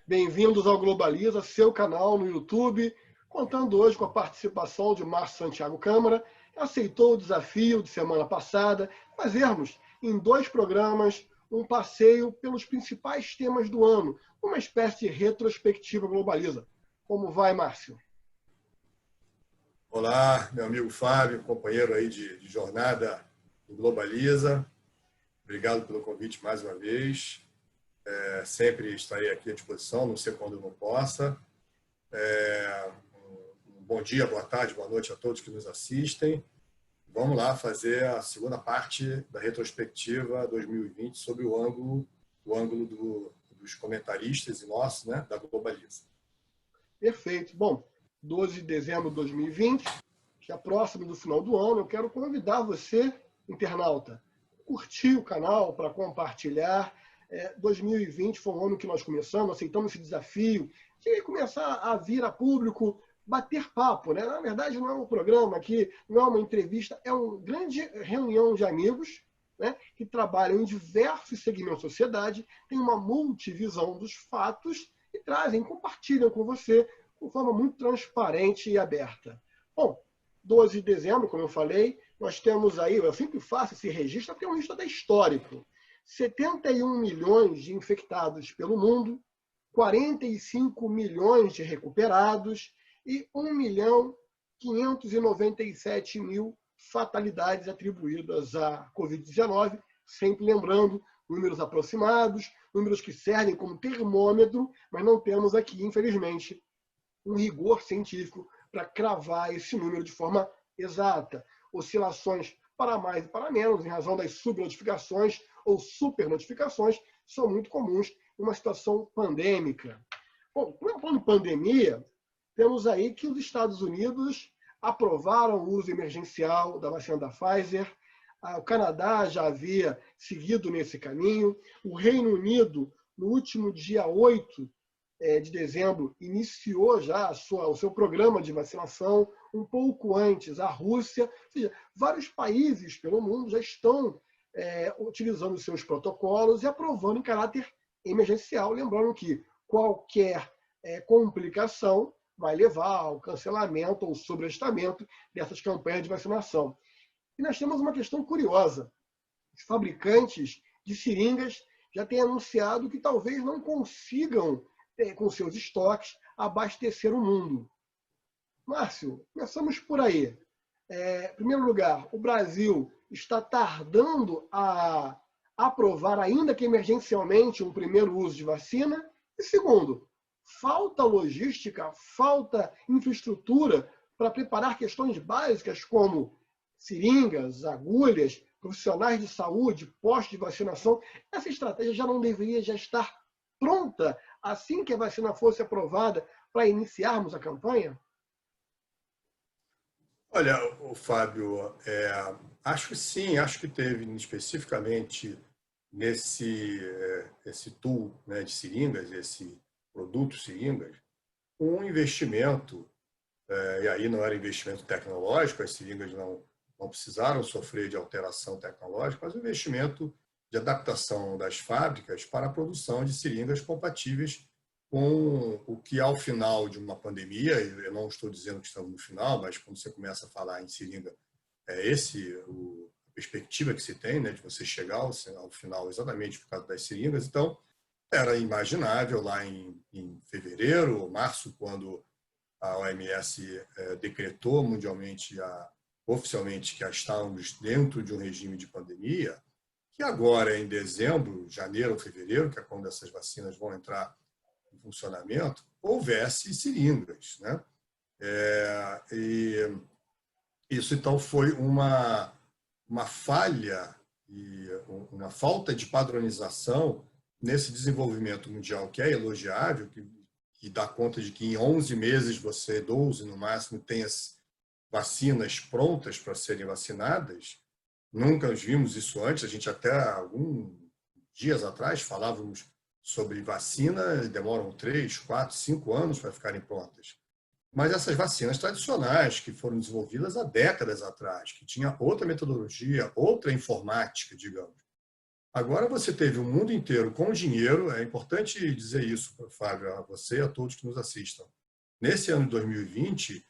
Bem-vindos ao Globaliza, seu canal no YouTube, contando hoje com a participação de Márcio Santiago Câmara, que aceitou o desafio de semana passada, fazermos em 2 programas um passeio pelos principais temas do ano, uma espécie de retrospectiva Globaliza. Como vai, Márcio? Olá, meu amigo Fábio, companheiro aí de jornada do Globaliza. Obrigado pelo convite mais uma vez. Sempre estarei aqui à disposição, não sei quando eu não possa. Um bom dia, boa tarde, boa noite a todos que nos assistem. Vamos lá fazer a segunda parte da retrospectiva 2020 sobre o ângulo dos comentaristas e nosso, né, da Globaliza. Perfeito. Bom, 12 de dezembro de 2020, que é próximo do final do ano, eu quero convidar você, internauta, a curtir o canal, para compartilhar. 2020 foi um ano que nós começamos, aceitamos esse desafio de começar a vir a público, bater papo, né? Na verdade, não é um programa aqui, não é uma entrevista, é uma grande reunião de amigos, né, que trabalham em diversos segmentos da sociedade, têm uma multivisão dos fatos e trazem, compartilham com você de forma muito transparente e aberta. Bom, 12 de dezembro, como eu falei, nós temos aí, eu sempre faço esse registro, porque é um registro até histórico, 71 milhões de infectados pelo mundo, 45 milhões de recuperados e 1.597.000 fatalidades atribuídas à Covid-19, sempre lembrando números aproximados, números que servem como termômetro, mas não temos aqui, infelizmente, um rigor científico para cravar esse número de forma exata. Oscilações para mais e para menos, em razão das subnotificações ou supernotificações, são muito comuns em uma situação pandêmica. Bom, falando de pandemia, temos aí que os Estados Unidos aprovaram o uso emergencial da vacina da Pfizer, o Canadá já havia seguido nesse caminho, o Reino Unido, no último dia 8 de dezembro, iniciou já o seu programa de vacinação, um pouco antes a Rússia, ou seja, vários países pelo mundo já estão utilizando seus protocolos e aprovando em caráter emergencial, lembrando que qualquer complicação vai levar ao cancelamento ou sobrestamento dessas campanhas de vacinação. E nós temos uma questão curiosa. Os fabricantes de seringas já têm anunciado que talvez não consigam, com seus estoques, abastecer o mundo. Márcio, começamos por aí. Em primeiro lugar, o Brasil está tardando a aprovar, ainda que emergencialmente, um primeiro uso de vacina. E segundo, falta logística, falta infraestrutura para preparar questões básicas como seringas, agulhas, profissionais de saúde, postos de vacinação. Essa estratégia já não deveria já estar pronta assim que a vacina fosse aprovada para iniciarmos a campanha? Olha, o Fábio, acho que sim, acho que teve especificamente esse tool, né, de seringas, esse produto seringas, um investimento, e aí não era investimento tecnológico, as seringas não precisaram sofrer de alteração tecnológica, mas um investimento de adaptação das fábricas para a produção de seringas compatíveis com o que, ao final de uma pandemia, eu não estou dizendo que estamos no final, mas quando você começa a falar em seringa, a perspectiva que se tem, né, de você chegar ao final exatamente por causa das seringas. Então, era imaginável lá em fevereiro ou março, quando a OMS decretou mundialmente, oficialmente, que estávamos dentro de um regime de pandemia, que agora, em dezembro, janeiro ou fevereiro, que é quando essas vacinas vão entrar em funcionamento, houvesse seringas, né? E isso, então, foi uma falha e uma falta de padronização nesse desenvolvimento mundial, que é elogiável, que dá conta de que em 11 meses você, 12 no máximo, tem as vacinas prontas para serem vacinadas. Nunca vimos isso antes. A gente até alguns dias atrás falávamos sobre vacina, demoram 3, 4, 5 anos para ficarem prontas. Mas essas vacinas tradicionais, que foram desenvolvidas há décadas atrás, que tinha outra metodologia, outra informática, digamos, Agora você teve o mundo inteiro com dinheiro, é importante dizer isso, Fábio, a você e a todos que nos assistam. Nesse ano de 2020,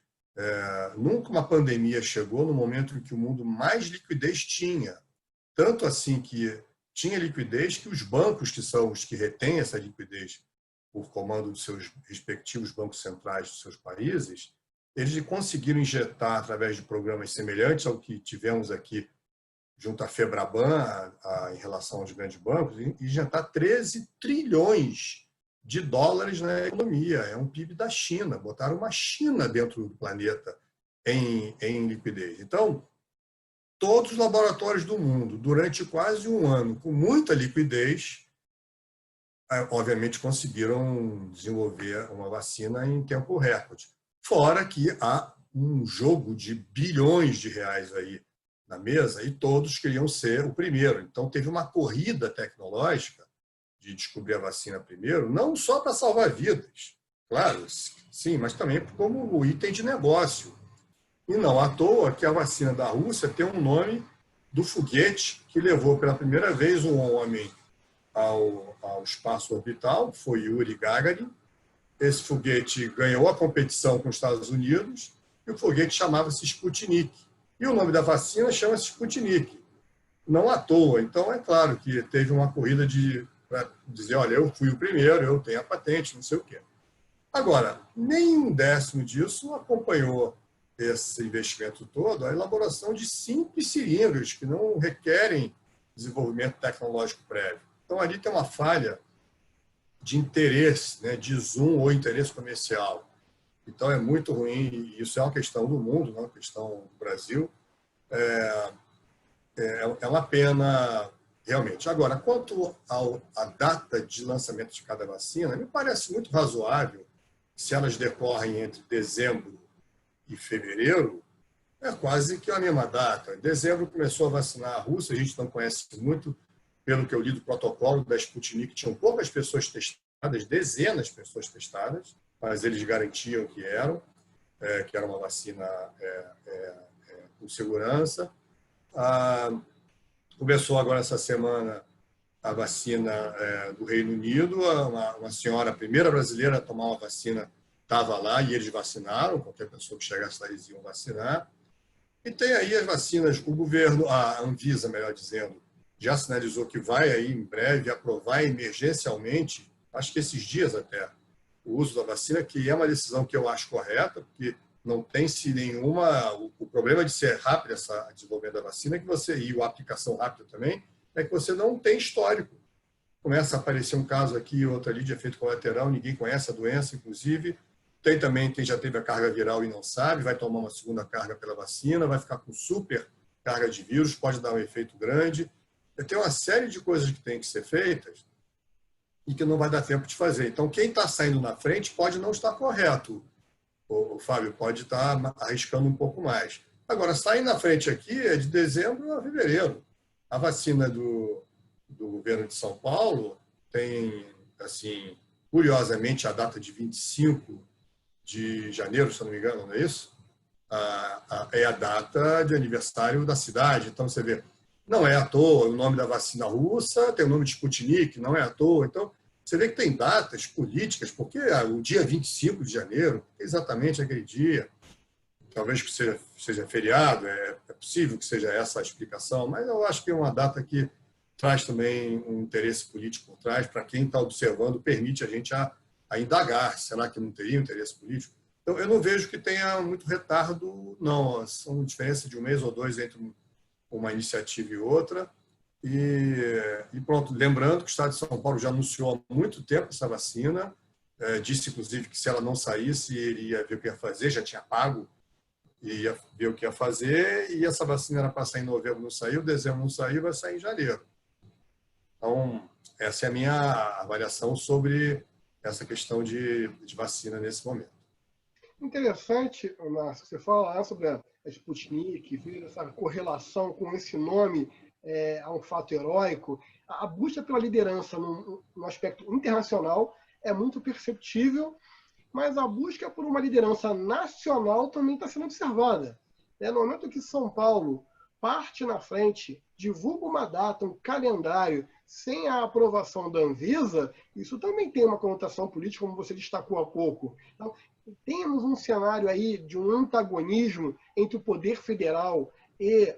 nunca uma pandemia chegou no momento em que o mundo mais liquidez tinha. Tanto assim que tinha liquidez que os bancos, que são os que retêm essa liquidez por comando dos seus respectivos bancos centrais dos seus países, eles conseguiram injetar, através de programas semelhantes ao que tivemos aqui junto à Febraban, em relação aos grandes bancos, injetar 13 trilhões de dólares na economia. É um PIB da China. Botaram uma China dentro do planeta em liquidez. Então, todos os laboratórios do mundo, durante quase um ano, com muita liquidez, obviamente conseguiram desenvolver uma vacina em tempo recorde. Fora que há um jogo de bilhões de reais aí na mesa e todos queriam ser o primeiro. Então, teve uma corrida tecnológica de descobrir a vacina primeiro, não só para salvar vidas, claro, sim, mas também como o item de negócio. E não à toa que a vacina da Rússia tem um nome do foguete que levou pela primeira vez um homem ao espaço orbital, foi Yuri Gagarin. Esse foguete ganhou a competição com os Estados Unidos e o foguete chamava-se Sputnik. E o nome da vacina chama-se Sputnik. Não à toa. Então, é claro que teve uma corrida para dizer, olha, eu fui o primeiro, eu tenho a patente, não sei o quê. Agora, nem um décimo disso acompanhou esse investimento todo a elaboração de simples seringas que não requerem desenvolvimento tecnológico prévio. Então, ali tem uma falha de interesse, né, de zoom ou interesse comercial. Então, é muito ruim, e isso é uma questão do mundo, não é uma questão do Brasil. É uma pena, realmente. Agora, quanto à data de lançamento de cada vacina, me parece muito razoável, se elas decorrem entre dezembro e fevereiro, é quase que a mesma data. Em dezembro começou a vacinar a Rússia, a gente não conhece muito, pelo que eu li do protocolo da Sputnik, tinham poucas pessoas testadas, dezenas de pessoas testadas, mas eles garantiam que era uma vacina com segurança. Começou agora essa semana a vacina do Reino Unido, uma senhora, a primeira brasileira a tomar uma vacina, estava lá e eles vacinaram, qualquer pessoa que chegasse lá eles iam vacinar. E tem aí as vacinas, o governo, a Anvisa, melhor dizendo, já sinalizou que vai aí em breve aprovar emergencialmente, acho que esses dias até, o uso da vacina, que é uma decisão que eu acho correta, porque não tem-se nenhuma... O problema de ser rápido essa desenvolvimento da vacina é que você, e a aplicação rápida também, é que você não tem histórico. Começa a aparecer um caso aqui, outro ali de efeito colateral, ninguém conhece a doença, inclusive. Tem também quem já teve a carga viral e não sabe, vai tomar uma segunda carga pela vacina, vai ficar com super carga de vírus, pode dar um efeito grande. Tem uma série de coisas que tem que ser feitas e que não vai dar tempo de fazer. Então, quem está saindo na frente pode não estar correto. O Fábio pode estar arriscando um pouco mais. Agora, sair na frente aqui é de dezembro a fevereiro. A vacina do governo de São Paulo tem, assim, curiosamente, a data de 25 de janeiro, se eu não me engano, não é isso? É a data de aniversário da cidade. Então, você vê, não é à toa o nome da vacina russa, tem o nome de Sputnik, não é à toa. Então, você vê que tem datas políticas, porque o dia 25 de janeiro, exatamente aquele dia, talvez que seja feriado, é possível que seja essa a explicação, mas eu acho que é uma data que traz também um interesse político por trás, para quem está observando, permite a gente a indagar, será que não teria um interesse político? Então, eu não vejo que tenha muito retardo, não, são diferença de um mês ou dois entre uma iniciativa e outra, e pronto, lembrando que o Estado de São Paulo já anunciou há muito tempo essa vacina, disse inclusive que se ela não saísse, ele ia ver o que ia fazer, já tinha pago, e ia ver o que ia fazer, e essa vacina era para sair em novembro, não saiu, dezembro não saiu, vai sair em janeiro. Então, essa é a minha avaliação sobre essa questão de vacina nesse momento. Interessante, Márcio, você fala sobre a Sputnik, essa correlação com esse nome a um fato heróico. A busca pela liderança no aspecto internacional é muito perceptível, mas a busca por uma liderança nacional também está sendo observada. No momento que São Paulo parte na frente, divulga uma data, um calendário sem a aprovação da Anvisa, isso também tem uma conotação política, como você destacou há pouco. Então, temos um cenário aí de um antagonismo entre o poder federal e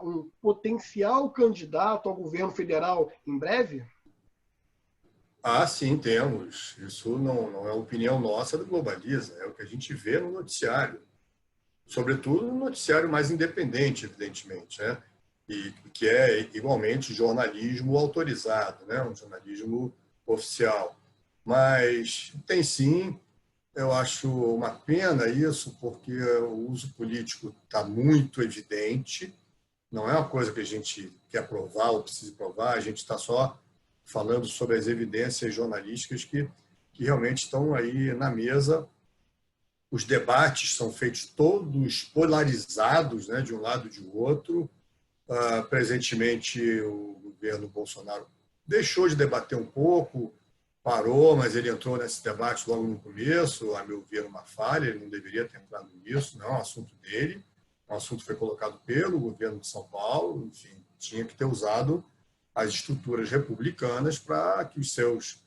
um potencial candidato ao governo federal em breve? Ah, sim, temos. Isso não é opinião nossa do Globaliza, é o que a gente vê no noticiário. Sobretudo no noticiário mais independente, evidentemente, né? E que é igualmente jornalismo autorizado, né? Um jornalismo oficial. Mas tem sim, eu acho uma pena isso, porque o uso político está muito evidente, não é uma coisa que a gente quer provar ou precisa provar, a gente está só falando sobre as evidências jornalísticas que realmente estão aí na mesa. Os debates são feitos todos polarizados, né, de um lado e de outro. Presentemente, o governo Bolsonaro deixou de debater um pouco, parou, mas ele entrou nesse debate logo no começo, a meu ver, uma falha, ele não deveria ter entrado nisso, não é um assunto dele, o assunto foi colocado pelo governo de São Paulo, enfim, tinha que ter usado as estruturas republicanas para que os seus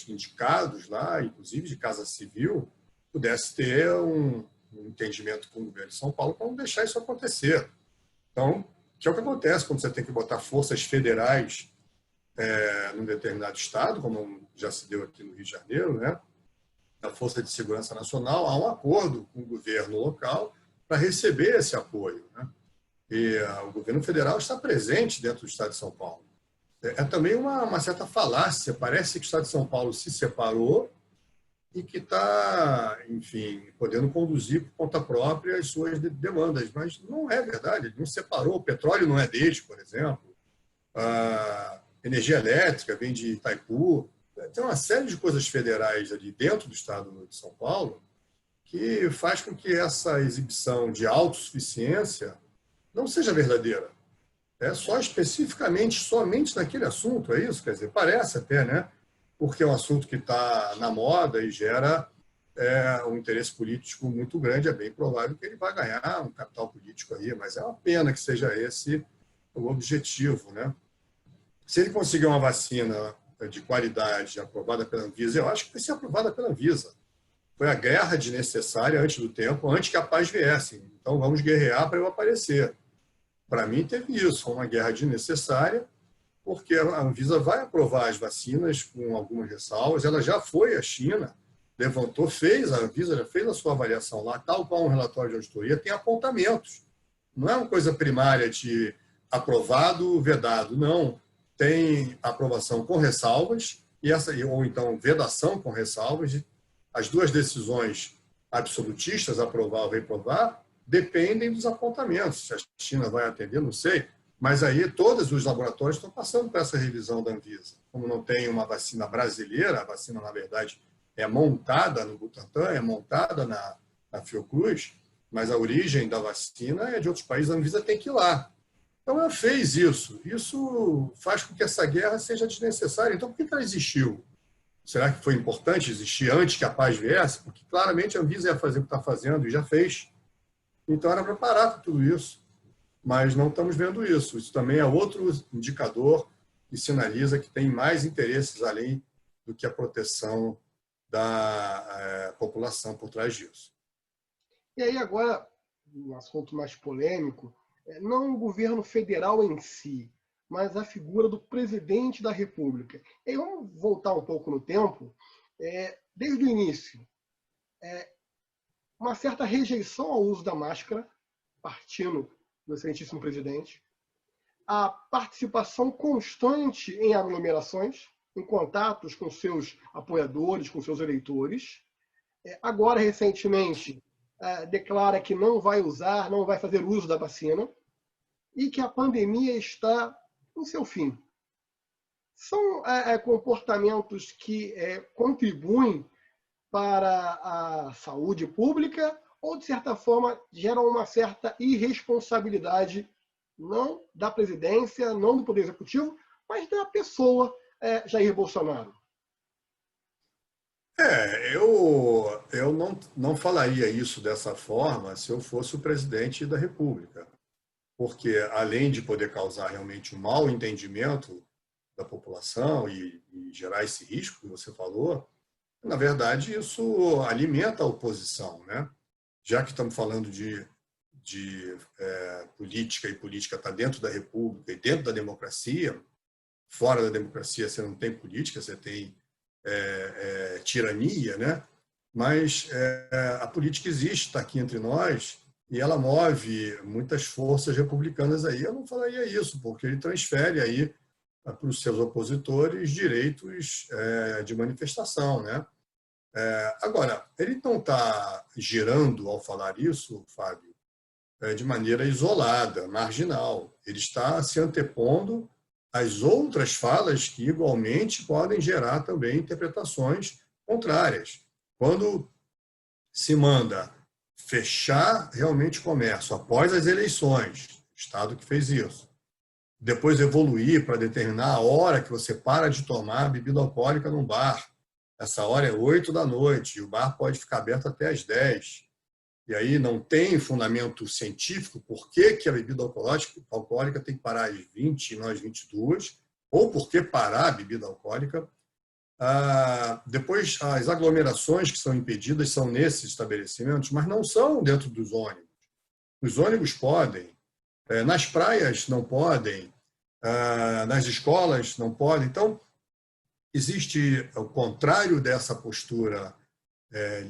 indicados lá, inclusive de Casa Civil, pudesse ter um entendimento com o governo de São Paulo para não deixar isso acontecer. Então, que é o que acontece quando você tem que botar forças federais num determinado estado, como já se deu aqui no Rio de Janeiro, né? Da Força de Segurança Nacional, há um acordo com o governo local para receber esse apoio, né? E o governo federal está presente dentro do estado de São Paulo. É também uma certa falácia. Parece que o estado de São Paulo se separou e que está, enfim, podendo conduzir por conta própria as suas demandas. Mas não é verdade, ele não separou. O petróleo não é deles, por exemplo. A energia elétrica vem de Itaipu. Tem uma série de coisas federais ali dentro do estado de São Paulo que faz com que essa exibição de autossuficiência não seja verdadeira. É só especificamente, somente naquele assunto, é isso? Quer dizer, parece até, né? Porque é um assunto que está na moda e gera um interesse político muito grande, é bem provável que ele vai ganhar um capital político aí, mas é uma pena que seja esse o objetivo, né? Se ele conseguir uma vacina de qualidade aprovada pela Anvisa, eu acho que vai ser aprovada pela Anvisa. Foi a guerra desnecessária antes do tempo, antes que a paz viesse. Então, vamos guerrear para eu aparecer. Para mim, teve isso, foi uma guerra desnecessária, porque a Anvisa vai aprovar as vacinas com algumas ressalvas. Ela já foi à China, levantou, a Anvisa já fez a sua avaliação lá, tal qual um relatório de auditoria, tem apontamentos. Não é uma coisa primária de aprovado, vedado, não. Tem aprovação com ressalvas, ou então vedação com ressalvas. As duas decisões absolutistas, aprovar ou reprovar, dependem dos apontamentos. Se a China vai atender, não sei. Mas aí todos os laboratórios estão passando por essa revisão da Anvisa. Como não tem uma vacina brasileira, a vacina, na verdade, é montada no Butantan, é montada na Fiocruz, mas a origem da vacina é de outros países, a Anvisa tem que ir lá. Então, ela fez isso. Isso faz com que essa guerra seja desnecessária. Então, por que ela existiu? Será que foi importante existir antes que a paz viesse? Porque claramente a Anvisa ia fazer o que está fazendo e já fez. Então, era para parar com tudo isso. Mas não estamos vendo isso. Isso também é outro indicador que sinaliza que tem mais interesses além do que a proteção da população por trás disso. E aí agora, um assunto mais polêmico, não o governo federal em si, mas a figura do presidente da República. E vamos voltar um pouco no tempo, desde o início. Uma certa rejeição ao uso da máscara, partindo do excelentíssimo presidente, a participação constante em aglomerações, em contatos com seus apoiadores, com seus eleitores. Agora, recentemente, declara que não vai usar, não vai fazer uso da vacina e que a pandemia está em seu fim. São comportamentos que contribuem para a saúde pública ou, de certa forma, geram uma certa irresponsabilidade, não da presidência, não do Poder Executivo, mas da pessoa Jair Bolsonaro? Eu não falaria isso dessa forma se eu fosse o presidente da República. porque além de poder causar realmente um mau entendimento da população e gerar esse risco que você falou, na verdade, isso alimenta a oposição, né? Já que estamos falando de política, e política está dentro da República e dentro da democracia, fora da democracia você não tem política, você tem tirania, né? Mas a política existe, está aqui entre nós, e ela move muitas forças republicanas aí. Eu não falaria isso, porque ele transfere aí para os seus opositores direitos de manifestação, né? Agora, ele não está girando, ao falar isso, Fábio, de maneira isolada, marginal. Ele está se antepondo às outras falas que, igualmente, podem gerar também interpretações contrárias. Quando se manda fechar realmente o comércio após as eleições, o Estado que fez isso, depois evoluir para determinar a hora que você para de tomar bebida alcoólica num bar. Essa hora é 8 da noite e o bar pode ficar aberto até às 10. E aí não tem fundamento científico por que a bebida alcoólica tem que parar às 20 e não às 22, ou por que parar a bebida alcoólica. Depois, as aglomerações que são impedidas são nesses estabelecimentos, mas não são dentro dos ônibus. Os ônibus podem, nas praias não podem, nas escolas não podem. Então, existe o contrário dessa postura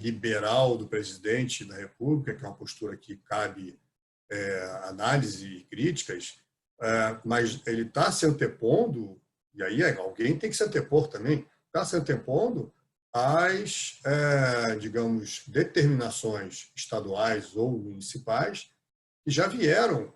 liberal do presidente da República, que é uma postura que cabe análise e críticas, mas ele está se antepondo, e aí alguém tem que se antepor também, está se antepondo às, digamos, determinações estaduais ou municipais que já vieram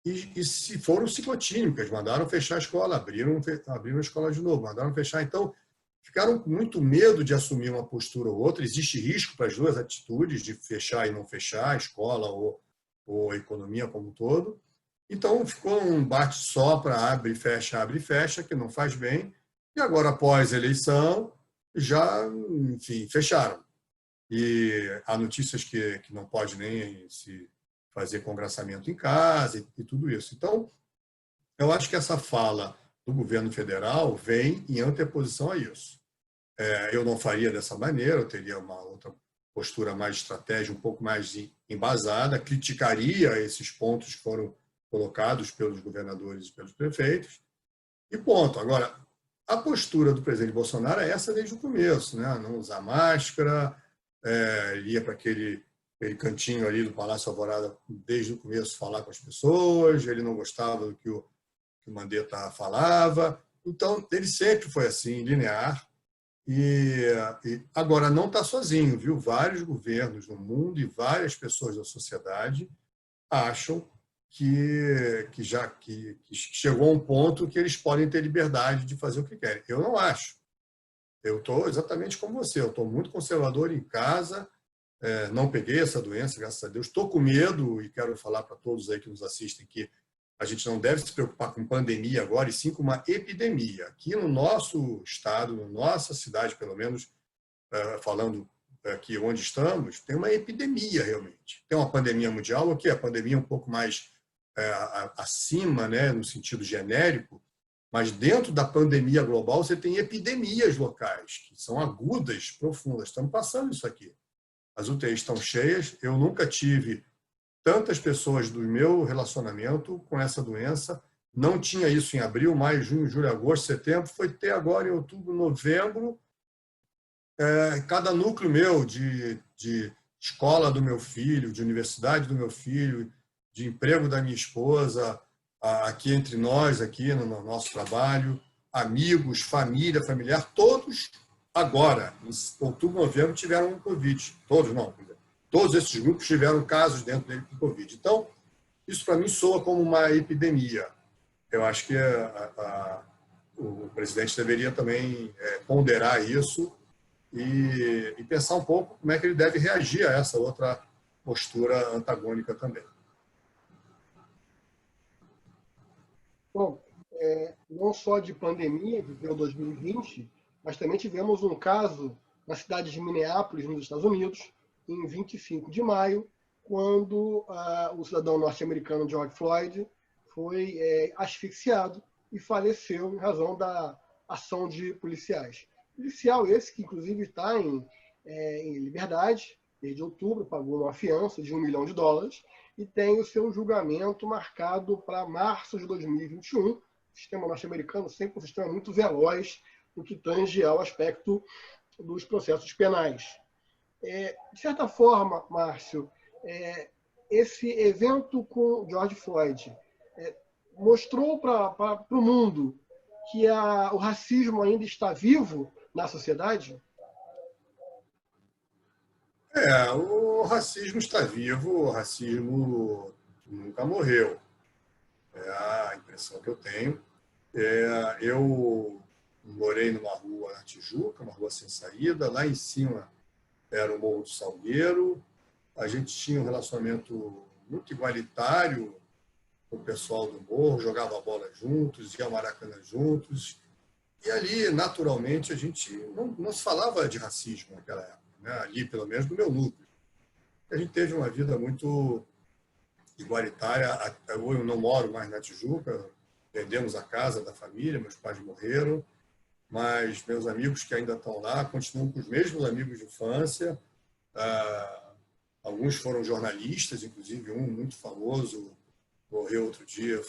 e se foram ciclotímicas, mandaram fechar a escola, abriram a escola de novo, mandaram fechar. Então, ficaram com muito medo de assumir uma postura ou outra. Existe risco para as duas atitudes, de fechar e não fechar, a escola ou a economia como um todo. Então, ficou um bate-só para abre e fecha, que não faz bem. E agora, após a eleição, já, enfim, fecharam. E há notícias que não pode nem se fazer congraçamento em casa e tudo isso. Então, eu acho que essa fala do governo federal vem em anteposição a isso. Eu não faria dessa maneira, eu teria uma outra postura mais estratégica, um pouco mais embasada, criticaria esses pontos que foram colocados pelos governadores e pelos prefeitos, e ponto. Agora, a postura do presidente Bolsonaro é essa desde o começo, né? Não usar máscara, ia para aquele cantinho ali do Palácio Alvorada desde o começo falar com as pessoas, ele não gostava do que o Mandetta falava. Então, ele sempre foi assim, linear. E agora não está sozinho, viu? Vários governos no mundo e várias pessoas da sociedade acham que chegou a um ponto que eles podem ter liberdade de fazer o que querem. Eu não acho. Eu estou exatamente como você. Eu estou muito conservador em casa, não peguei essa doença, graças a Deus. Estou com medo e quero falar para todos aí que nos assistem que a gente não deve se preocupar com pandemia agora, e sim com uma epidemia. Aqui no nosso estado, na nossa cidade, pelo menos, falando aqui onde estamos, tem uma epidemia realmente. Tem uma pandemia mundial, o que a pandemia é um pouco mais acima, né, no sentido genérico, mas dentro da pandemia global você tem epidemias locais, que são agudas, profundas. Estamos passando isso aqui. As UTIs estão cheias, eu nunca tive tantas pessoas do meu relacionamento com essa doença, não tinha isso em abril, maio, junho, julho, agosto, setembro, foi ter agora em outubro, novembro, cada núcleo meu de escola do meu filho, de universidade do meu filho, de emprego da minha esposa, aqui entre nós, aqui no nosso trabalho, amigos, família, familiar, todos agora, em outubro, novembro, tiveram um Covid. Todos não, todos esses grupos tiveram casos dentro dele com Covid. Então, isso para mim soa como uma epidemia. Eu acho que o presidente deveria também ponderar isso e pensar um pouco como é que ele deve reagir a essa outra postura antagônica também. Bom, não só de pandemia, viveu 2020, mas também tivemos um caso na cidade de Minneapolis, nos Estados Unidos, em 25 de maio, quando o cidadão norte-americano George Floyd foi asfixiado e faleceu em razão da ação de policiais. Policial esse que, inclusive, está em liberdade, desde outubro, pagou uma fiança de $1 milhão e tem o seu julgamento marcado para março de 2021. O sistema norte-americano sempre é um sistema muito veloz no que tange ao aspecto dos processos penais. De certa forma, Márcio, esse evento com George Floyd mostrou para o mundo que o racismo ainda está vivo na sociedade? O racismo está vivo, o racismo nunca morreu. É a impressão que eu tenho. Eu morei numa rua na Tijuca, uma rua sem saída. Lá em cima era o Morro do Salgueiro. A gente tinha um relacionamento muito igualitário com o pessoal do morro, jogava bola juntos, ia ao Maracanã juntos. E ali, naturalmente, a gente não se falava de racismo naquela época, né? Ali, pelo menos, no meu núcleo. A gente teve uma vida muito igualitária. Eu não moro mais na Tijuca, vendemos a casa da família, meus pais morreram, mas meus amigos que ainda estão lá continuam com os mesmos amigos de infância. Alguns foram jornalistas, inclusive um muito famoso, morreu outro dia,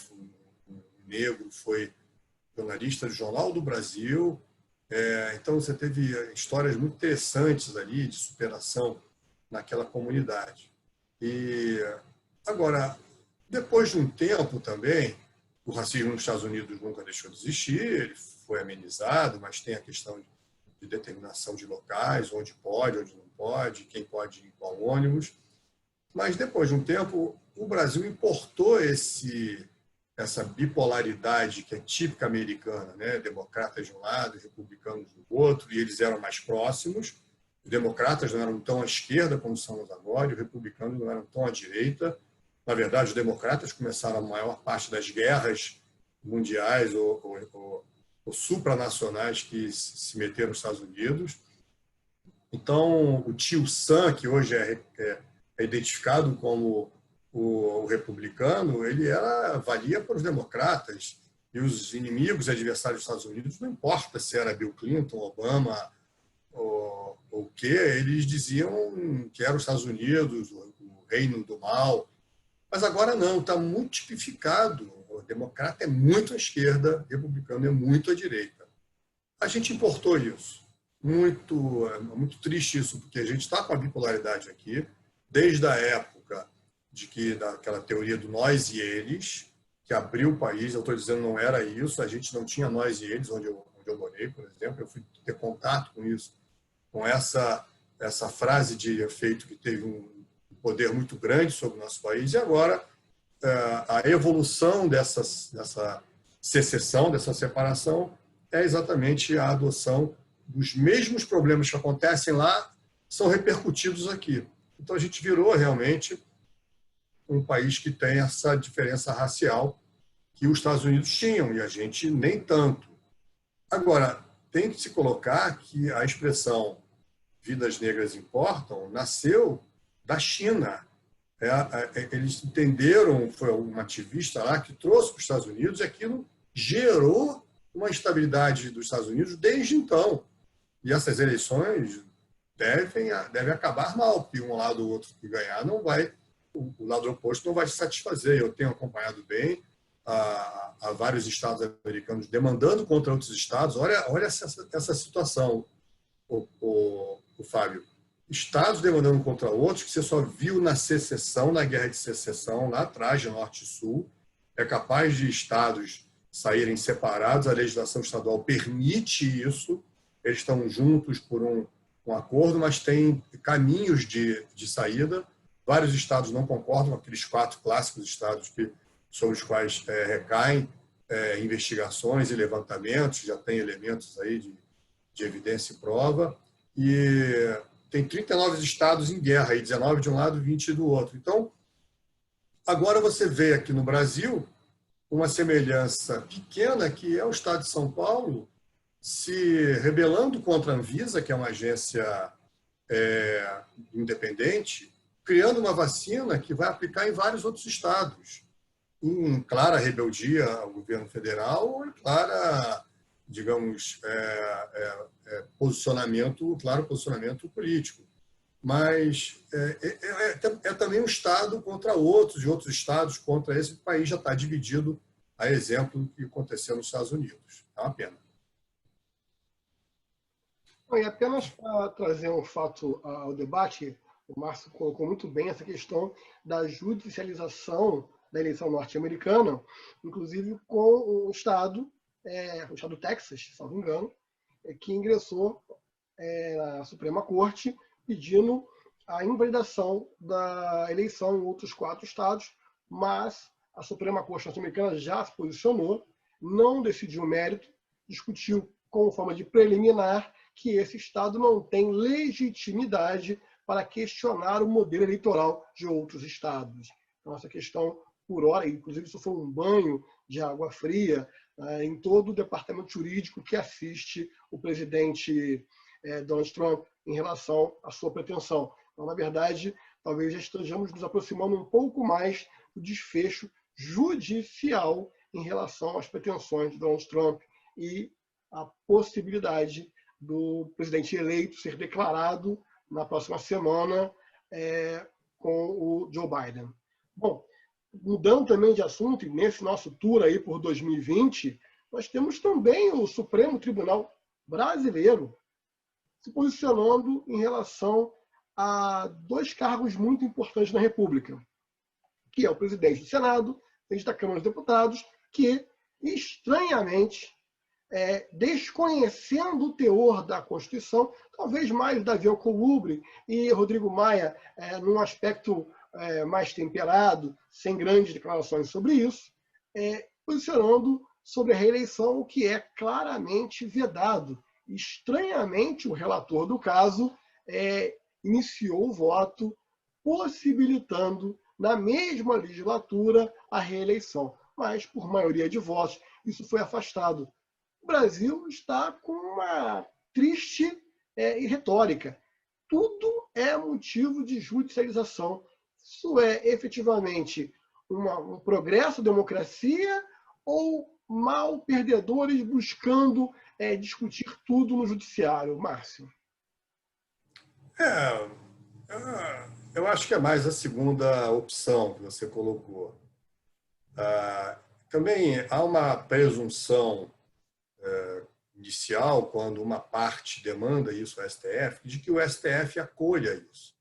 um negro, foi jornalista do Jornal do Brasil. Então, você teve histórias muito interessantes ali de superação naquela comunidade. E agora, depois de um tempo também, o racismo nos Estados Unidos nunca deixou de existir, ele foi amenizado, mas tem a questão de determinação de locais, onde pode, onde não pode, quem pode ir em qual ônibus. Mas depois de um tempo, o Brasil importou essa bipolaridade que é típica americana, né? Democratas de um lado, republicanos do outro, e eles eram mais próximos. Os democratas não eram tão à esquerda como são agora, e os republicanos não eram tão à direita. Na verdade, os democratas começaram a maior parte das guerras mundiais ou supranacionais que se meteram nos Estados Unidos. Então, o tio Sam, que hoje é identificado como o republicano, ele valia para os democratas, e os inimigos e adversários dos Estados Unidos, não importa se era Bill Clinton, Obama ou o que, eles diziam que eram os Estados Unidos, o reino do mal. Mas agora não, está muito tipificado. O democrata é muito à esquerda, o republicano é muito à direita. A gente importou isso. Muito triste isso, porque a gente está com a bipolaridade aqui, desde a época daquela teoria do nós e eles, que abriu o país. Eu estou dizendo, não era isso, a gente não tinha nós e eles, onde eu morei, por exemplo. Eu fui ter contato com isso, com essa frase de efeito que teve um poder muito grande sobre o nosso país. E agora, a evolução dessa secessão, dessa separação, é exatamente a adoção dos mesmos problemas que acontecem lá, são repercutidos aqui. Então, a gente virou realmente um país que tem essa diferença racial que os Estados Unidos tinham, e a gente nem tanto. Agora, tem que se colocar que a expressão vidas negras importam nasceu da China. Eles entenderam, foi um ativista lá que trouxe para os Estados Unidos, e aquilo gerou uma instabilidade dos Estados Unidos desde então. E essas eleições devem acabar mal, porque um lado ou outro que ganhar não vai, o lado oposto não vai se satisfazer. Eu tenho acompanhado bem a vários estados americanos demandando contra outros estados. Olha essa situação, o Fábio. Estados demandando contra outros, que você só viu na secessão, na guerra de secessão, lá atrás, de Norte e Sul. É capaz de estados saírem separados, a legislação estadual permite isso, eles estão juntos por um acordo, mas tem caminhos de saída. Vários estados não concordam, aqueles 4 clássicos estados sobre os quais recaem investigações e levantamentos, já tem elementos aí de evidência e prova, e tem 39 estados em guerra, aí 19 de um lado e 20 do outro. Então, agora você vê aqui no Brasil uma semelhança pequena, que é o estado de São Paulo se rebelando contra a Anvisa, que é uma agência independente, criando uma vacina que vai aplicar em vários outros estados. em clara rebeldia ao governo federal ou em clara, digamos, claro posicionamento político. Mas é também um Estado contra outros, e outros Estados contra esse. O país já está dividido, a exemplo do que aconteceu nos Estados Unidos. É uma pena. E apenas para trazer um fato ao debate, o Márcio colocou muito bem essa questão da judicialização da eleição norte-americana, inclusive com o estado do Texas, se não me engano, que ingressou na Suprema Corte pedindo a invalidação da eleição em outros 4 estados, mas a Suprema Corte norte-americana já se posicionou, não decidiu o mérito, discutiu como forma de preliminar que esse Estado não tem legitimidade para questionar o modelo eleitoral de outros estados. Então, essa questão, por hora, inclusive isso foi um banho de água fria em todo o departamento jurídico que assiste o presidente Donald Trump em relação à sua pretensão. Então, na verdade, talvez já estejamos nos aproximando um pouco mais do desfecho judicial em relação às pretensões de Donald Trump e a possibilidade do presidente eleito ser declarado na próxima semana com o Joe Biden. Bom, mudando também de assunto, e nesse nosso tour aí por 2020, nós temos também o Supremo Tribunal Brasileiro se posicionando em relação a 2 cargos muito importantes na República, que é o presidente do Senado, presidente da Câmara dos Deputados, que, estranhamente, desconhecendo o teor da Constituição, talvez mais Davi Alcolumbre e Rodrigo Maia, num aspecto mais temperado, sem grandes declarações sobre isso, posicionando sobre a reeleição, o que é claramente vedado. Estranhamente, o relator do caso iniciou o voto, possibilitando, na mesma legislatura, a reeleição. Mas, por maioria de votos, isso foi afastado. O Brasil está com uma triste retórica. Tudo é motivo de judicialização. Isso é efetivamente um progresso da democracia ou mal perdedores buscando discutir tudo no judiciário? Márcio. Eu acho que é mais a segunda opção que você colocou. Também há uma presunção inicial, quando uma parte demanda isso ao STF, de que o STF acolha isso.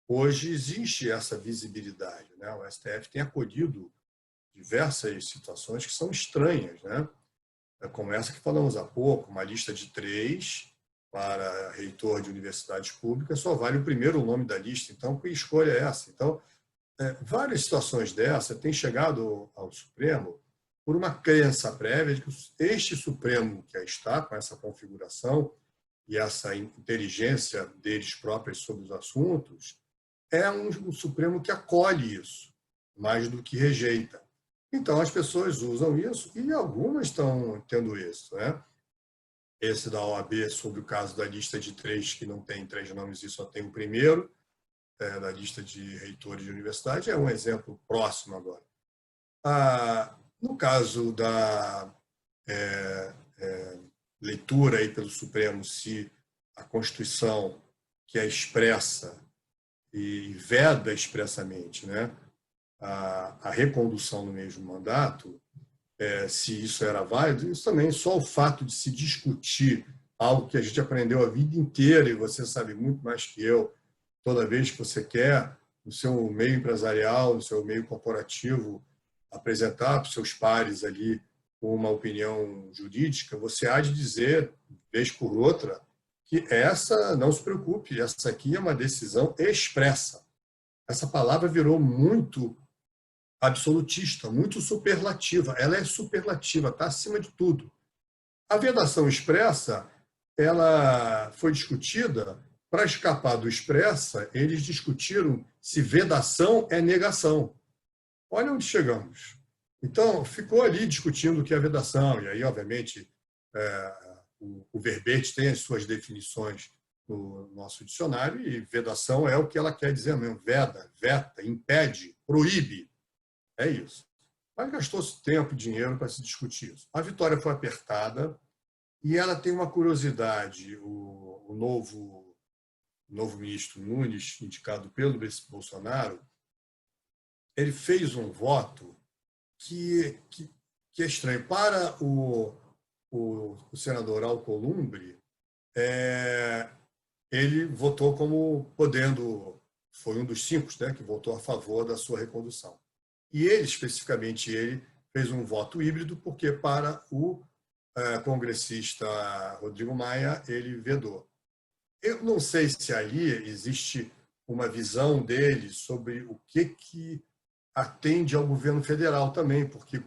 Hoje existe essa visibilidade, né? O STF tem acolhido diversas situações que são estranhas, né? Como essa que falamos há pouco, uma lista de 3 para reitor de universidades públicas, só vale o primeiro nome da lista. Então, que escolha é essa? Então, várias situações dessa têm chegado ao Supremo por uma crença prévia de que este Supremo que aí está, com essa configuração e essa inteligência deles próprios sobre os assuntos, é um Supremo que acolhe isso, mais do que rejeita. Então, as pessoas usam isso e algumas estão tendo isso, né? Esse da OAB, sobre o caso da lista de 3, que não tem 3 nomes e só tem o primeiro, da lista de reitores de universidade, é um exemplo próximo agora. No caso da leitura aí pelo Supremo, se a Constituição, que é expressa e veda expressamente, né, a recondução no mesmo mandato, se isso era válido, isso também, só o fato de se discutir algo que a gente aprendeu a vida inteira, e você sabe muito mais que eu, toda vez que você quer, no seu meio empresarial, no seu meio corporativo, apresentar para os seus pares ali uma opinião jurídica, você há de dizer, vez por outra, que essa, não se preocupe, essa aqui é uma decisão expressa. Essa palavra virou muito absolutista, muito superlativa. Ela é superlativa, está acima de tudo. A vedação expressa, ela foi discutida, para escapar do expressa, eles discutiram se vedação é negação. Olha onde chegamos. Então, ficou ali discutindo o que é vedação, e aí, obviamente, o verbete tem as suas definições no nosso dicionário, e vedação é o que ela quer dizer mesmo, veda, veta, impede, proíbe. É isso. Mas gastou-se tempo e dinheiro para se discutir isso. A vitória foi apertada e ela tem uma curiosidade. O novo ministro Nunes, indicado pelo Bolsonaro, ele fez um voto que é estranho. Para o senador Alcolumbre, ele votou como podendo, foi um dos 5, né, que votou a favor da sua recondução. E ele, especificamente ele, fez um voto híbrido, porque para o congressista Rodrigo Maia, ele vedou. Eu não sei se ali existe uma visão dele sobre o que atende ao governo federal também, porque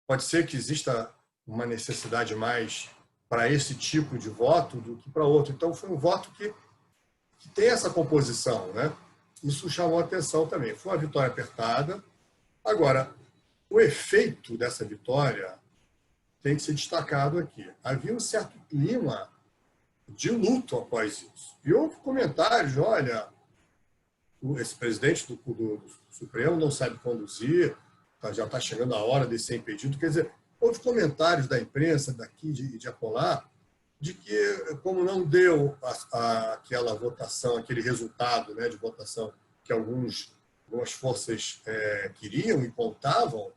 pode ser que exista uma necessidade mais para esse tipo de voto do que para outro. Então, foi um voto que tem essa composição, né? Isso chamou a atenção também. Foi uma vitória apertada. Agora, o efeito dessa vitória tem que ser destacado aqui. Havia um certo clima de luto após isso. E houve comentários, olha, esse presidente do Supremo não sabe conduzir, já está chegando a hora de ser impedido. Quer dizer, houve comentários da imprensa daqui de acolá, de que, como não deu aquela votação, aquele resultado, né, de votação que algumas forças queriam e contavam,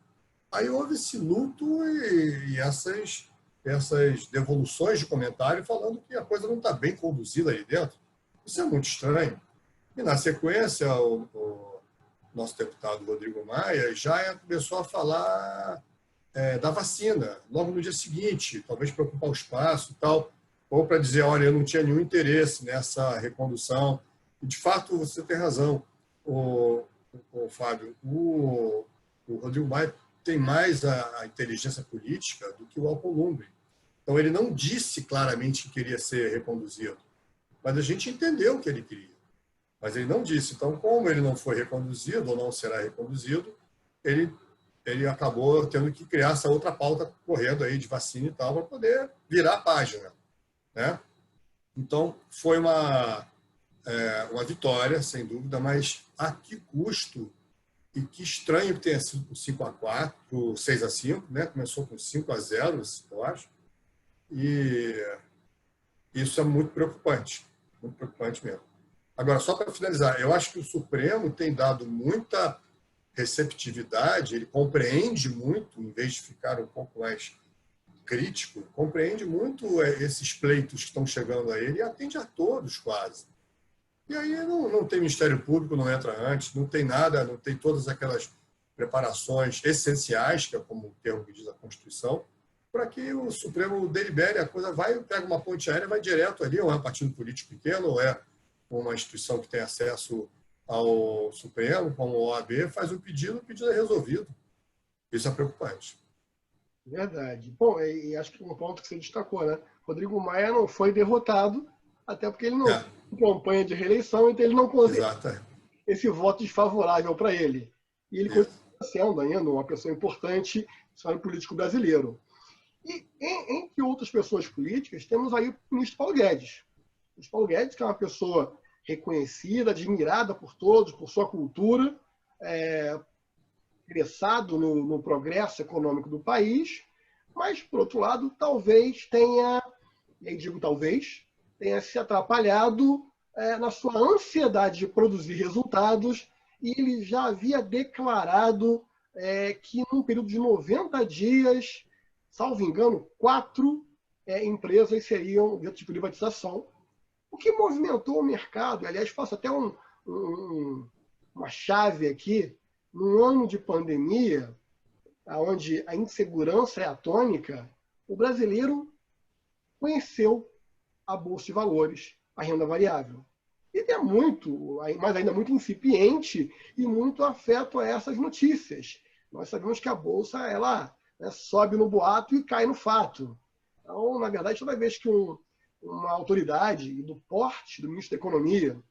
aí houve esse luto e essas devoluções de comentário falando que a coisa não está bem conduzida aí dentro. Isso é muito estranho. E, na sequência, o nosso deputado Rodrigo Maia já começou a falar da vacina, logo no dia seguinte, talvez para ocupar o espaço e tal, ou para dizer, olha, eu não tinha nenhum interesse nessa recondução. E, de fato, você tem razão, Fábio, o Rodrigo Maia tem mais a inteligência política do que o Alcolumbre. Então, ele não disse claramente que queria ser reconduzido, mas a gente entendeu o que ele queria. Mas ele não disse. Então, como ele não foi reconduzido ou não será reconduzido, ele acabou tendo que criar essa outra pauta correndo aí de vacina e tal para poder virar a página, né? Então, foi uma vitória, sem dúvida, mas a que custo? E que estranho que tenha sido 5-4, 6-5, né? Começou com 5-0, eu acho. E isso é muito preocupante mesmo. Agora, só para finalizar, eu acho que o Supremo tem dado muita receptividade, ele compreende muito, em vez de ficar um pouco mais crítico, compreende muito esses pleitos que estão chegando a ele e atende a todos quase. E aí não tem Ministério Público, não entra antes, não tem nada, não tem todas aquelas preparações essenciais, que é como o termo que diz a Constituição, para que o Supremo delibere, a coisa pega uma ponte aérea, vai direto ali, ou é um partido político pequeno, ou é uma instituição que tem acesso ao Supremo, como o OAB, faz o pedido é resolvido. Isso é preocupante. Verdade. Bom, e acho que um ponto que você destacou, né? Rodrigo Maia não foi derrotado, até porque ele não tem campanha de reeleição, então ele não conseguiu esse voto desfavorável para ele. E ele continua sendo ainda uma pessoa importante no cenário político brasileiro. E, entre outras pessoas políticas, temos aí o ministro Paulo Guedes. O ministro Paulo Guedes, que é uma pessoa reconhecida, admirada por todos, por sua cultura, interessado no progresso econômico do país, mas, por outro lado, talvez tenha, e aí digo talvez, tenha se atrapalhado na sua ansiedade de produzir resultados, e ele já havia declarado que, num período de 90 dias, salvo engano, 4 empresas seriam objeto de privatização, o que movimentou o mercado. Aliás, faço até uma chave aqui. Num ano de pandemia, onde a insegurança é atômica, o brasileiro conheceu a Bolsa de Valores, a renda variável. E é muito, mas ainda muito incipiente e muito afeto a essas notícias. Nós sabemos que a Bolsa ela sobe no boato e cai no fato. Então, na verdade, toda vez que uma autoridade do porte do ministro da Economia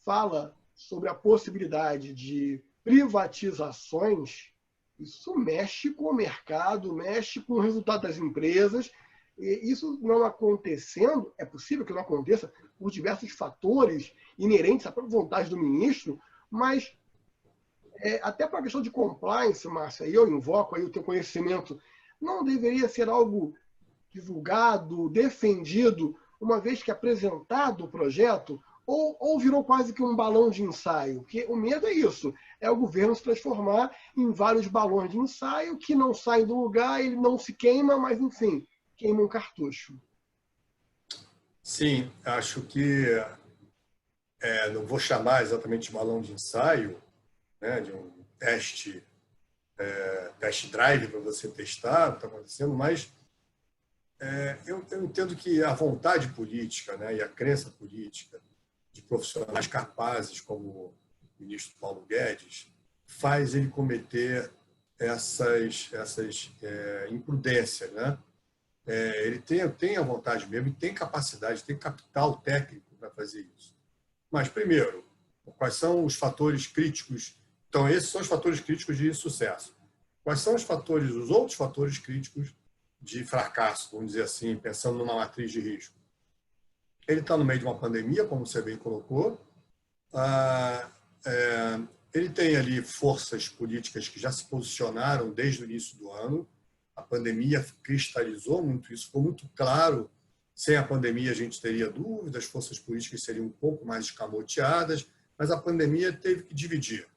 fala sobre a possibilidade de privatizações, isso mexe com o mercado, mexe com o resultado das empresas. E isso não acontecendo, é possível que não aconteça por diversos fatores inerentes à própria vontade do ministro, mas Até para a questão de compliance, Márcia, eu invoco aí o teu conhecimento, não deveria ser algo divulgado, defendido, uma vez que apresentado o projeto, ou virou quase que um balão de ensaio? Porque o medo é isso, é o governo se transformar em vários balões de ensaio que não saem do lugar, ele não se queima, mas, enfim, queima um cartucho. Sim, acho que não vou chamar exatamente de balão de ensaio, né, de um test drive para você testar o que está acontecendo, mas eu entendo que a vontade política, né, e a crença política de profissionais capazes como o ministro Paulo Guedes faz ele cometer essas imprudências, né? Ele tem a vontade mesmo, e tem capacidade, tem capital técnico para fazer isso. Mas, primeiro, quais são os fatores críticos? Então, esses são os fatores críticos de sucesso. Quais são os outros fatores críticos de fracasso, vamos dizer assim, pensando numa matriz de risco? Ele está no meio de uma pandemia, como você bem colocou. Ele tem ali forças políticas que já se posicionaram desde o início do ano. A pandemia cristalizou muito isso, ficou muito claro. Sem a pandemia, a gente teria dúvidas, as forças políticas seriam um pouco mais escamoteadas, mas a pandemia teve que dividir.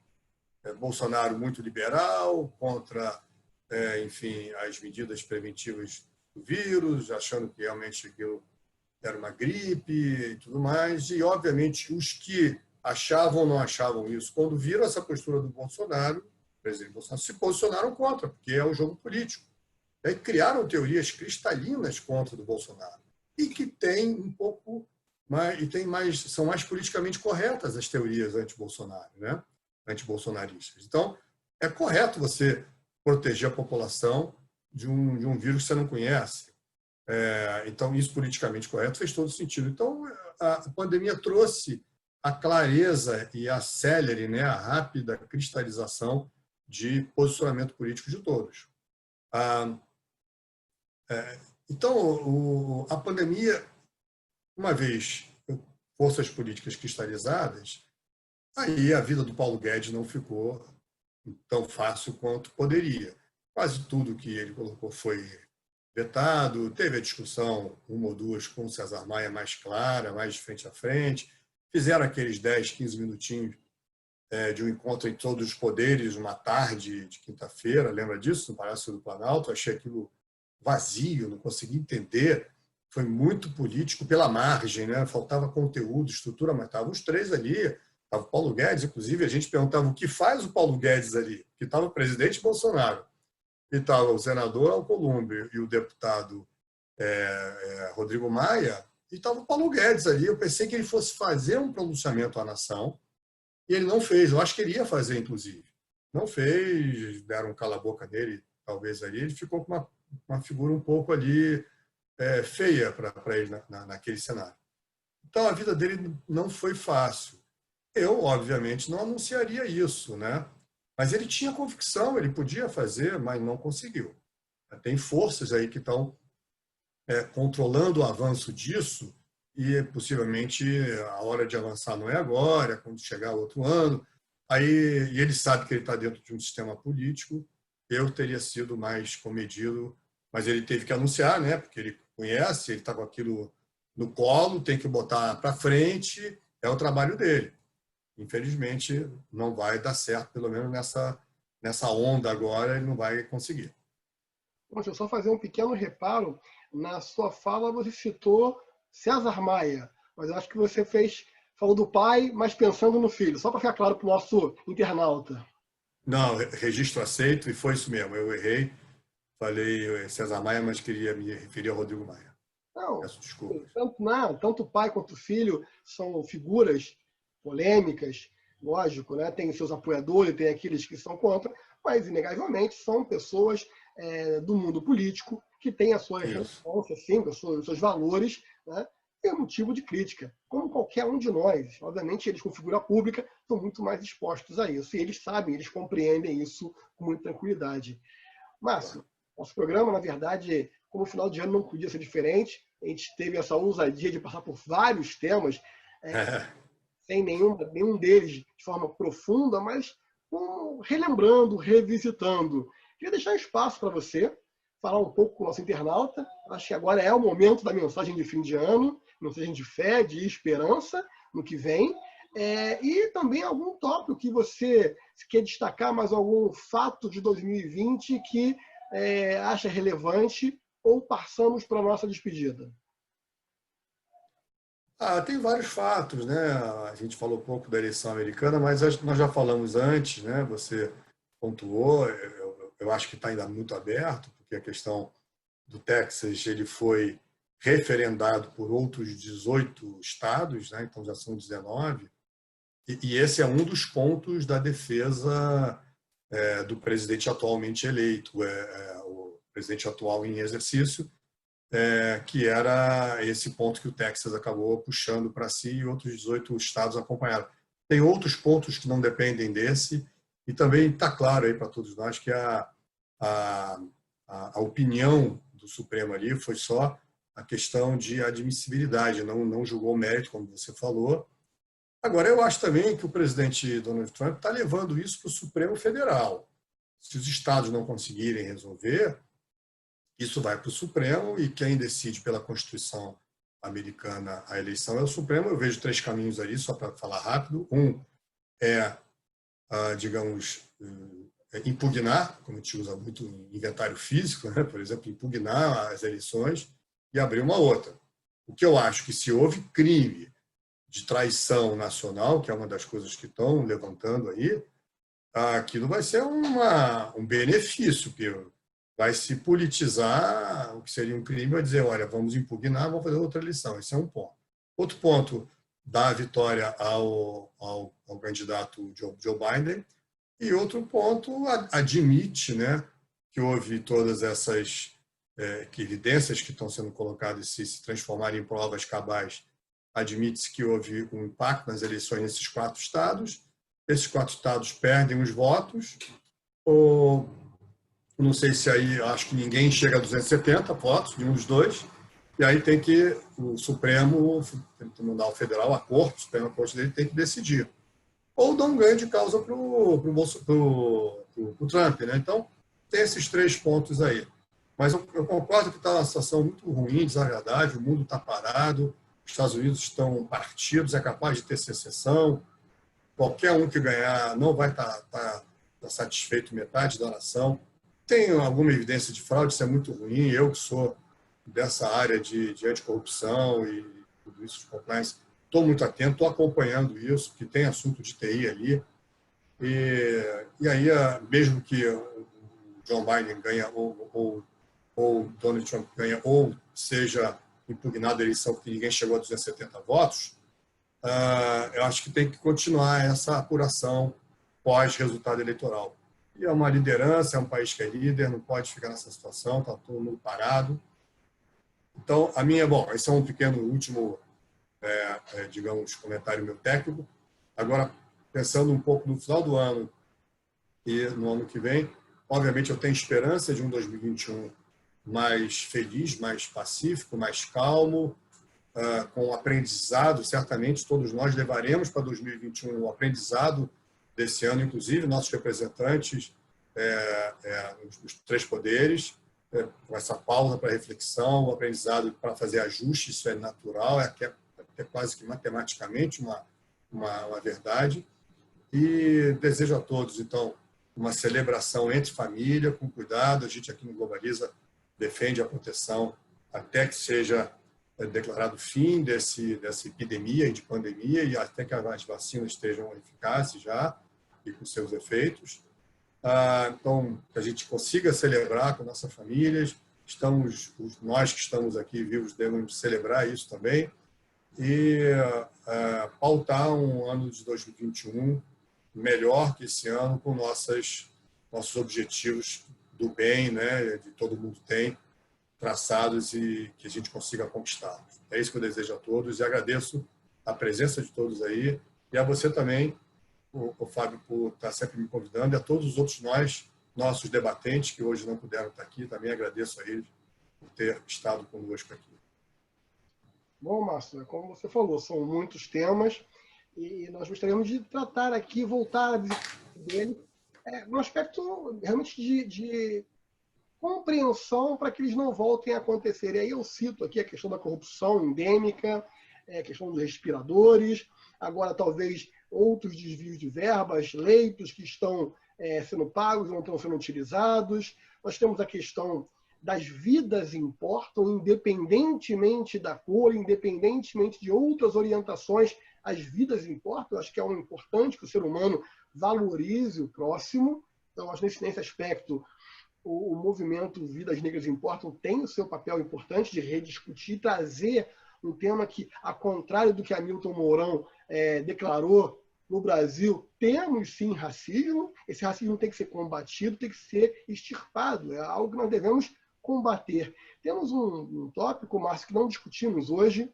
Bolsonaro muito liberal, contra, enfim, as medidas preventivas do vírus, achando que realmente aquilo era uma gripe e tudo mais. E, obviamente, os que achavam ou não achavam isso, quando viram essa postura do Bolsonaro, o presidente Bolsonaro, se posicionaram contra, porque é um jogo político. E criaram teorias cristalinas contra do Bolsonaro. E que tem um pouco mais, são mais politicamente corretas as teorias anti-Bolsonaro, né? Anti-bolsonaristas. Então, é correto você proteger a população de um vírus que você não conhece. Então, isso politicamente correto fez todo sentido. Então, a pandemia trouxe a clareza e a célere, né, a rápida cristalização de posicionamento político de todos. Então, a pandemia, uma vez forças políticas cristalizadas, aí a vida do Paulo Guedes não ficou tão fácil quanto poderia. Quase tudo que ele colocou foi vetado, teve a discussão, uma ou duas, com o César Maia mais clara, mais de frente a frente, fizeram aqueles 10, 15 minutinhos de um encontro entre todos os poderes, uma tarde de quinta-feira, lembra disso, no Palácio do Planalto? Achei aquilo vazio, não consegui entender, foi muito político pela margem, né? Faltava conteúdo, estrutura, mas estavam os três ali, estava o Paulo Guedes, inclusive a gente perguntava o que faz o Paulo Guedes ali, que estava o presidente Bolsonaro, e estava o senador Alcolumbre e o deputado Rodrigo Maia, e estava o Paulo Guedes ali. Eu pensei que ele fosse fazer um pronunciamento à nação, e ele não fez. Eu acho que ele ia fazer, inclusive. Não fez, deram um cala-boca nele, talvez ali. Ele ficou com uma figura um pouco ali feia para ele naquele cenário. Então, a vida dele não foi fácil. Eu, obviamente, não anunciaria isso, né? Mas ele tinha convicção, ele podia fazer, mas não conseguiu. Tem forças aí que estão controlando o avanço disso, e possivelmente a hora de avançar não é agora, quando chegar outro ano. Aí, e ele sabe que ele está dentro de um sistema político. Eu teria sido mais comedido, mas ele teve que anunciar, né? Porque ele conhece, ele está com aquilo no colo, tem que botar para frente, é o trabalho dele. Infelizmente, não vai dar certo, pelo menos nessa onda agora, ele não vai conseguir. Deixa eu só fazer um pequeno reparo. Na sua fala, você citou César Maia, mas eu acho que você falou do pai, mas pensando no filho, só para ficar claro para o nosso internauta. Não, registro aceito, e foi isso mesmo, eu errei. Falei César Maia, mas queria me referir ao Rodrigo Maia. Não, peço desculpas. Tanto o pai quanto o filho são figuras polêmicas, lógico, né? Tem seus apoiadores, tem aqueles que são contra, mas, inegavelmente, são pessoas do mundo político que têm a sua relevância, sim, os seus valores, né? É motivo de crítica, como qualquer um de nós. Obviamente, eles, com figura pública, estão muito mais expostos a isso. E eles sabem, eles compreendem isso com muita tranquilidade. Márcio, nosso programa, na verdade, como o final de ano não podia ser diferente, a gente teve essa ousadia de passar por vários temas, sem nenhum deles de forma profunda, mas relembrando, revisitando. Queria deixar espaço para você falar um pouco com o nosso internauta. Acho que agora é o momento da mensagem de fim de ano, mensagem de fé, de esperança no que vem. E também algum tópico que você quer destacar, mais algum fato de 2020 que acha relevante, ou passamos para a nossa despedida? Tem vários fatos, né? A gente falou um pouco da eleição americana, mas nós já falamos antes, né? Você pontuou, eu acho que está ainda muito aberto, porque a questão do Texas ele foi referendado por outros 18 estados, né? Então já são 19, e esse é um dos pontos da defesa do presidente atualmente eleito, o presidente atual em exercício, que era esse ponto que o Texas acabou puxando para si e outros 18 estados acompanharam. Tem outros pontos que não dependem desse, e também está claro aí para todos nós que a opinião do Supremo ali foi só a questão de admissibilidade, não julgou o mérito, como você falou. Agora, eu acho também que o presidente Donald Trump está levando isso para o Supremo Federal. Se os estados não conseguirem resolver, isso vai para o Supremo, e quem decide pela Constituição americana a eleição é o Supremo. Eu vejo 3 caminhos ali, só para falar rápido. Um é, digamos, impugnar, como a gente usa muito em inventário físico, né? Por exemplo, impugnar as eleições e abrir uma outra. O que eu acho que, se houve crime de traição nacional, que é uma das coisas que estão levantando aí, aquilo vai ser um benefício, porque vai se politizar o que seria um crime, vai dizer, olha, vamos impugnar, vamos fazer outra eleição. Esse é um ponto. Outro ponto, dá a vitória ao candidato Joe Biden, e outro ponto, admite, né, que houve todas essas evidências que estão sendo colocadas, se transformarem em provas cabais, admite-se que houve um impacto nas eleições nesses 4 estados. Esses 4 estados perdem os votos, ou não sei se aí, acho que ninguém chega a 270 votos de um dos dois, e aí tem que o Supremo, o Tribunal Federal, a Corte, o Supremo Corte dele tem que decidir. Ou dar um ganho de causa para o Trump, né? Então, tem esses 3 pontos aí. Mas eu concordo que está uma situação muito ruim, desagradável, o mundo está parado, os Estados Unidos estão partidos, é capaz de ter secessão, qualquer um que ganhar não vai estar satisfeito metade da nação. Tem alguma evidência de fraude, isso é muito ruim. Eu, que sou dessa área de anticorrupção e tudo isso de compliance, estou muito atento, estou acompanhando isso, que tem assunto de TI ali. E aí, mesmo que o Joe Biden ganha ou Donald Trump ganha, ou seja impugnada a eleição porque ninguém chegou a 270 votos, eu acho que tem que continuar essa apuração pós-resultado eleitoral. E é uma liderança, é um país que é líder, não pode ficar nessa situação, está todo mundo parado. Então, esse é um pequeno último, digamos, comentário meu técnico. Agora, pensando um pouco no final do ano e no ano que vem, obviamente eu tenho esperança de um 2021 mais feliz, mais pacífico, mais calmo, com aprendizado. Certamente todos nós levaremos para 2021 o aprendizado desse ano, inclusive nossos representantes nos 3 poderes, com essa pausa para reflexão, o aprendizado para fazer ajustes, isso é natural, é quase que matematicamente uma verdade. E desejo a todos, então, uma celebração entre família, com cuidado. A gente aqui no Globaliza defende a proteção até que seja declarado o fim dessa epidemia e de pandemia, e até que as vacinas estejam eficazes já e com seus efeitos. Então, que a gente consiga celebrar com nossas famílias. Nós que estamos aqui vivos devemos celebrar isso também, e pautar um ano de 2021 melhor que esse ano, com nossos objetivos do bem, né, que todo mundo tem traçados, e que a gente consiga conquistá-los. É isso que eu desejo a todos, e agradeço a presença de todos aí, e a você também, o Fábio, por estar sempre me convidando, e a todos os outros nossos debatentes que hoje não puderam estar aqui, também agradeço a eles por ter estado conosco aqui. Bom, Márcio, como você falou, são muitos temas, e nós gostaríamos de tratar aqui, voltar dele, no aspecto realmente de compreensão para que eles não voltem a acontecer. E aí eu cito aqui a questão da corrupção endêmica, a questão dos respiradores, agora talvez outros desvios de verbas, leitos que estão sendo pagos, não estão sendo utilizados. Nós temos a questão das vidas importam, independentemente da cor, independentemente de outras orientações, as vidas importam. Eu acho que é importante que o ser humano valorize o próximo. Então, acho que nesse aspecto, o movimento Vidas Negras Importam tem o seu papel importante de rediscutir, trazer um tema que, ao contrário do que Hamilton Mourão declarou, no Brasil temos sim racismo, esse racismo tem que ser combatido, tem que ser extirpado, é algo que nós devemos combater. Temos um tópico, Márcio, que não discutimos hoje,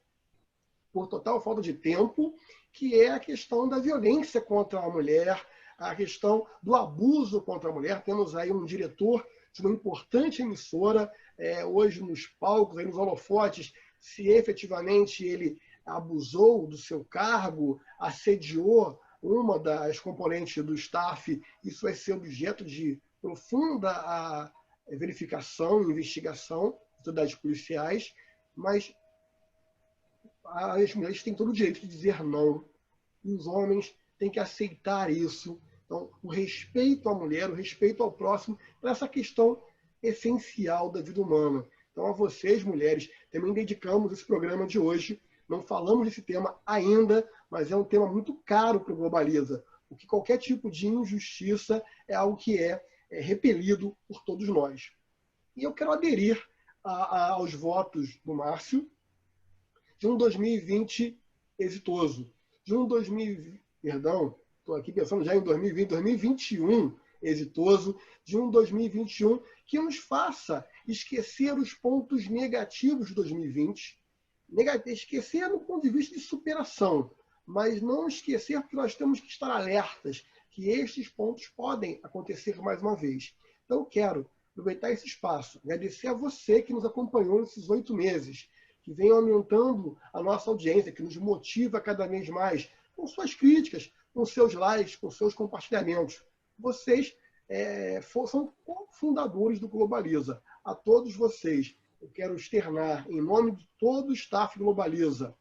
por total falta de tempo, que é a questão da violência contra a mulher, a questão do abuso contra a mulher. Temos aí um diretor de uma importante emissora, hoje nos palcos, aí nos holofotes, se efetivamente ele abusou do seu cargo, assediou uma das componentes do staff, isso vai ser objeto de profunda verificação e investigação das autoridades policiais, mas as mulheres têm todo o direito de dizer não, e os homens têm que aceitar isso. Então, o respeito à mulher, o respeito ao próximo, para essa questão essencial da vida humana. Então, a vocês, mulheres, também dedicamos esse programa de hoje. Não falamos desse tema ainda, mas é um tema muito caro para o Globaliza, porque qualquer tipo de injustiça é algo que é repelido por todos nós. E eu quero aderir aos votos do Márcio de um 2020 exitoso, de um 2020, perdão, estou aqui pensando já em 2020, 2021 exitoso, de um 2021 que nos faça esquecer os pontos negativos de 2020, esquecer no ponto de vista de superação, mas não esquecer porque nós temos que estar alertas que estes pontos podem acontecer mais uma vez. Então, eu quero aproveitar esse espaço, agradecer a você que nos acompanhou nesses 8 meses, que vem aumentando a nossa audiência, que nos motiva cada vez mais, com suas críticas, com seus likes, com seus compartilhamentos. Vocês são fundadores do Globaliza. A todos vocês, eu quero externar, em nome de todo o staff Globaliza,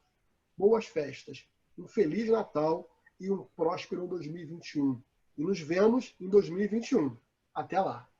boas festas, um Feliz Natal e um próspero 2021. E nos vemos em 2021. Até lá!